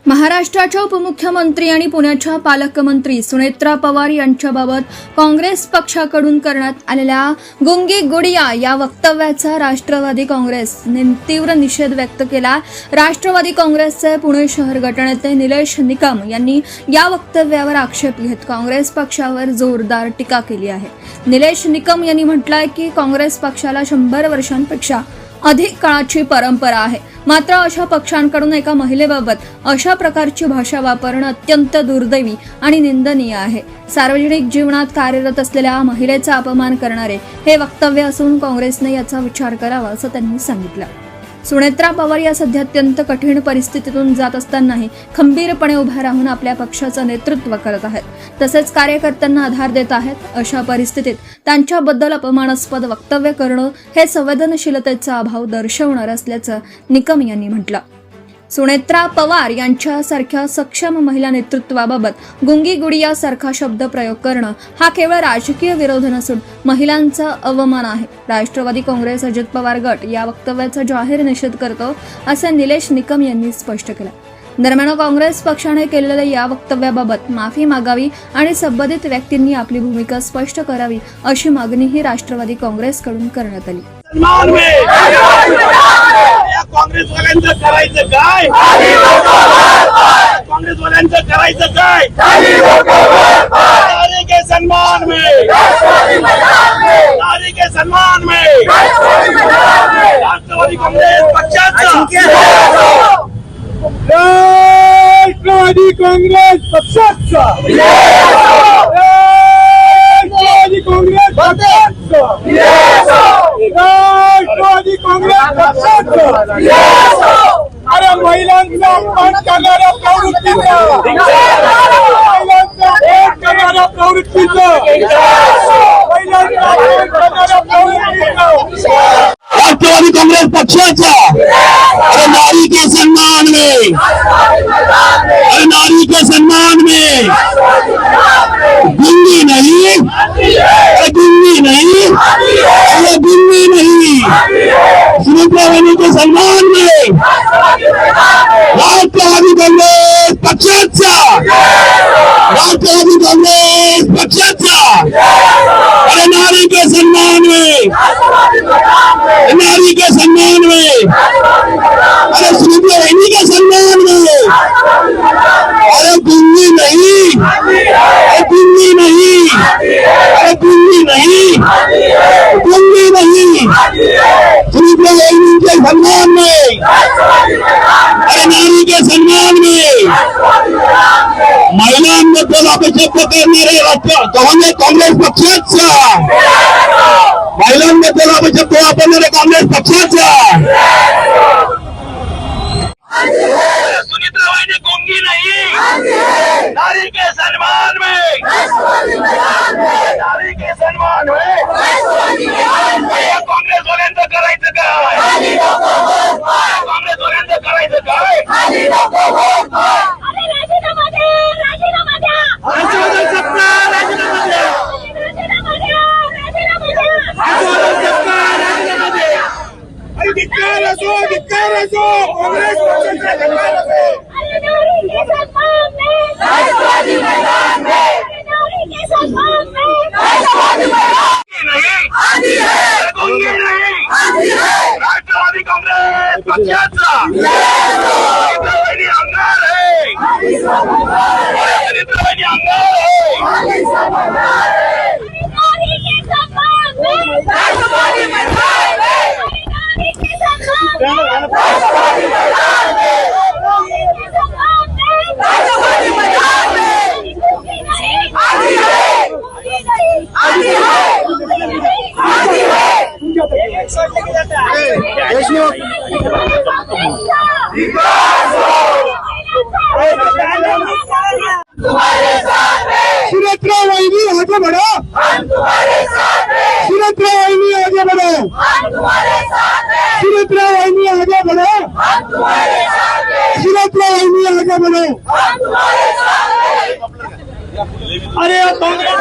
महाराष्ट्राच्या उपमुख्यमंत्री आणि पुण्याच्या पालकमंत्री सुनेत्रा पवार यांच्याबाबत काँग्रेस पक्षाकडून करण्यात आलेल्या गुंगी गुडिया या वक्तव्याचा राष्ट्रवादी काँग्रेसने तीव्र निषेध व्यक्त केला। राष्ट्रवादी काँग्रेसचे पुणे शहर गटनेते निलेश निकम यांनी या वक्तव्यावर आक्षेप घेत काँग्रेस पक्षावर जोरदार टीका केली आहे। निलेश निकम यांनी म्हटलंय की काँग्रेस पक्षाला 100 वर्षांपेक्षा अधिक काळाची परंपरा आहे, मात्र अशा पक्षांकडून एका महिलेबाबत अशा प्रकारची भाषा वापरणं अत्यंत दुर्दैवी आणि निंदनीय आहे। सार्वजनिक जीवनात कार्यरत असलेल्या महिलेचा अपमान करणारे हे वक्तव्य असून काँग्रेसने याचा विचार करावा असं त्यांनी सांगितलं। सुनेत्रा पवार या सध्या अत्यंत कठीण परिस्थितीतून जात असतानाही खंबीरपणे उभा राहून आपल्या पक्षाचं नेतृत्व करत आहेत, तसेच कार्यकर्त्यांना आधार देत आहेत। अशा परिस्थितीत त्यांच्याबद्दल अपमानास्पद वक्तव्य करणं हे संवेदनशीलतेचा अभाव दर्शवणार असल्याचं निकम यांनी म्हटलं। सुनेत्रा पवार यांच्यासारख्या सक्षम महिला नेतृत्वाबाबत गुंगी गुडिया सारखा शब्द प्रयोग करणं हा केवळ राजकीय विरोध नसून महिलांचा अवमान आहे। राष्ट्रवादी काँग्रेस अजित पवार गट या वक्तव्याचा जाहीर निषेध करतो असे निलेश निकम यांनी स्पष्ट केलं। दरम्यान काँग्रेस पक्षाने केलेल्या या वक्तव्याबाबत माफी मागावी आणि संबंधित व्यक्तींनी आपली भूमिका स्पष्ट करावी अशी मागणीही राष्ट्रवादी काँग्रेसकडून करण्यात आली। काँग्रेसवाल्यांचं करायचं काय? काँग्रेसवाल्यांचं करायचं काय? नारी के सम्मान में, नारी के सम्मान में राष्ट्रवादी काँग्रेस पक्षाचा, राष्ट्रवादी काँग्रेस पक्षाचा, राष्ट्रवादी काँग्रेस पक्षाचा, राष्ट्रवादी काँग्रेस पक्षाचा। अरे महिलांचा अपमान करणाऱ्या प्रवृत्तीचा, महिलांचा अपमान करणाऱ्या प्रवृत्तीचा, महिलांचा अपमान करणाऱ्या प्रवृत्तीचा राष्ट्रवादी काँग्रेस पक्षाचा। अरे नारी के सम्मान में, अरे नारी के सम्मान में गुंगी नहीं, अरे गुंगी नहीं, अरे गुंगी नहीं, सुनेत्रा बहनों के सम्मान में राष्ट्रवादी काँग्रेस पक्षाचा, राष्ट्रवादी काँग्रेस पक्षाचा। अरे नारी के सम्मान में, नारी के सम्मान में, अरे सुनेत्रा बहनी के सम्मान में, अरे गुंगी नहीं, अरे गुंगी नहीं, अरे गुंगी नहीं, गुंगी नहीं, सुनेत्रा बहनी के सम्मान में, अरे नारी के सम्मान में महिलांबद्दल अपशब्द करणारे काँग्रेस पक्षाचा, महिलांबद्दल अपशब्द वापरणारे काँग्रेस पक्षाचा। सुनेत्रा बहनी गुंगी नहीं, नारी के सम्मान में, नारी के सम्मान में काँग्रेस वाल्यांचं करायचं काय? काँग्रेस वाल्यांचं करायचं काय? काँग्रेस राष्ट्रवादी काँग्रेस पक्षाचा अंगार आहे, सुनेत्रा बहनी आगे बढ़ो, सुनेत्रा बहनी आगे बढ़ो, सुनेत्रा बहनी आगे बढ़ो, सुनेत्रा बहनी आगे बढ़ो। अरे काँग्रेस